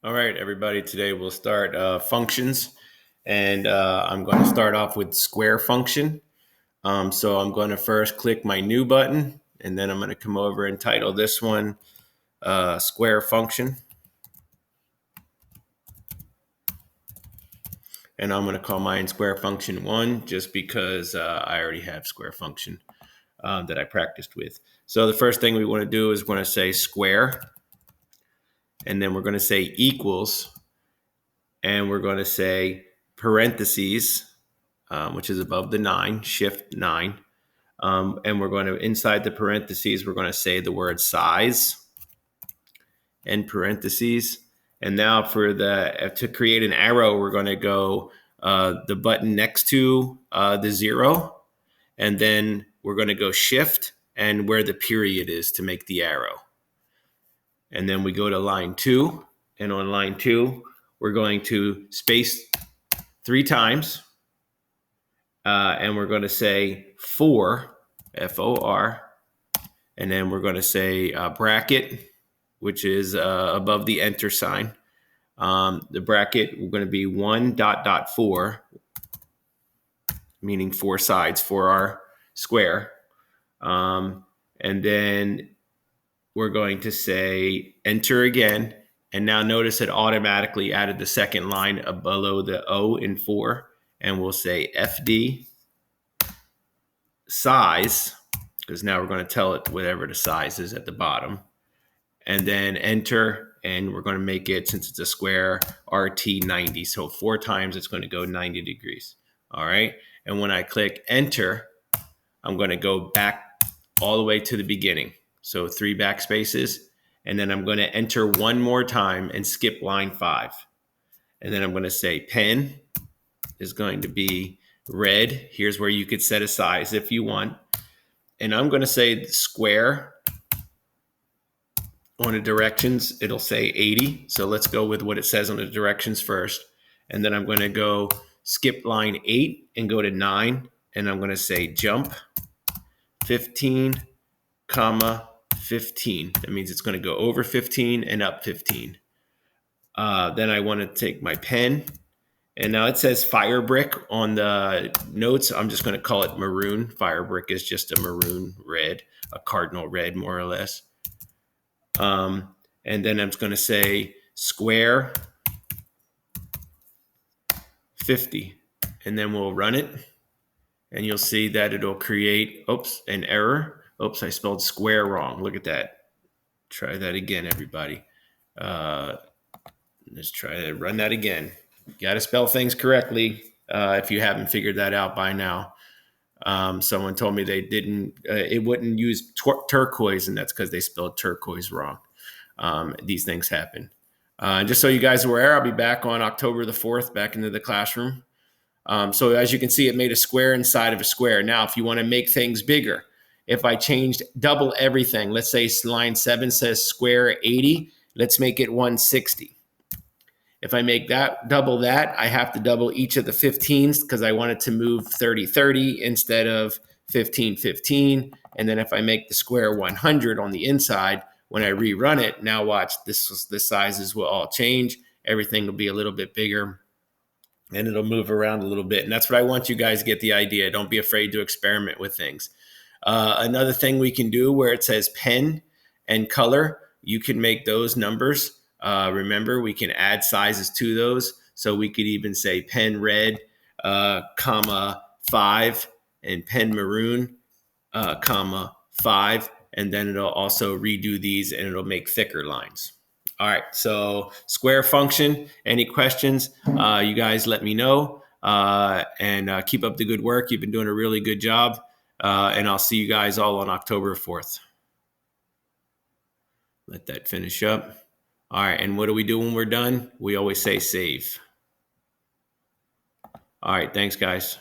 All right, everybody, today we'll start functions, and I'm going to start off with square function. So I'm going to first click my new button, and then I'm going to come over and title this one square function. And I'm going to call mine square function 1 just because I already have square function that I practiced with. So the first thing we want to do is we're going to say square, and then we're going to say equals, and we're going to say parentheses, which is above the 9, shift 9. And we're going to, inside the parentheses, we're going to say the word size and parentheses. And now to create an arrow, we're going to go the button next to the 0. And then we're going to go shift and where the period is to make the arrow. And then we go to line 2. And on line 2, we're going to space 3 times. And we're going to say for, F-O-R, and then we're going to say bracket, which is above the enter sign. The bracket, we're going to be 1.4, meaning 4 sides for our square. And then we're going to say enter again. And now notice it automatically added the second line below the O in 4. And we'll say FD size, because now we're going to tell it whatever the size is at the bottom, and then enter, and we're going to make it, since it's a square, RT 90. So 4 times it's going to go 90 degrees. All right. And when I click enter, I'm going to go back all the way to the beginning. So 3 backspaces, and then I'm going to enter one more time and skip line 5. And then I'm going to say pen is going to be red. Here's where you could set a size if you want. And I'm going to say square. On the directions, it'll say 80. So let's go with what it says on the directions first. And then I'm going to go skip line 8 and go to 9. And I'm going to say jump 15, comma 15. That means it's going to go over 15 and up 15. Then I want to take my pen. And now it says fire brick on the notes. I'm just going to call it maroon. Fire brick is just a maroon red, a cardinal red, more or less. And then I'm just going to say square 50. And then we'll run it. And you'll see that it'll create, an error. I spelled square wrong. Look at that. Try that again, everybody. Let's try to run that again. You got to spell things correctly if you haven't figured that out by now. Someone told me they didn't, it wouldn't use turquoise, and that's because they spelled turquoise wrong. These things happen. Just so you guys are aware, I'll be back on October the 4th, back into the classroom. So as you can see, it made a square inside of a square. Now, if you want to make things bigger, if I changed double everything, let's say line 7 says square 80, let's make it 160. If I make that double that, I have to double each of the 15s because I want it to move 30-30 instead of 15-15. And then if I make the square 100 on the inside, when I rerun it, now watch, the sizes will all change. Everything will be a little bit bigger, and it'll move around a little bit. And that's what I want you guys to get the idea. Don't be afraid to experiment with things. Another thing we can do where it says pen and color, you can make those numbers. Remember, we can add sizes to those. So we could even say pen red, comma 5, and pen maroon, comma 5. And then it'll also redo these, and it'll make thicker lines. All right, so square function. Any questions? You guys let me know, and keep up the good work. You've been doing a really good job, and I'll see you guys all on October 4th. Let that finish up. All right, and what do we do when we're done? We always say save. All right, thanks, guys.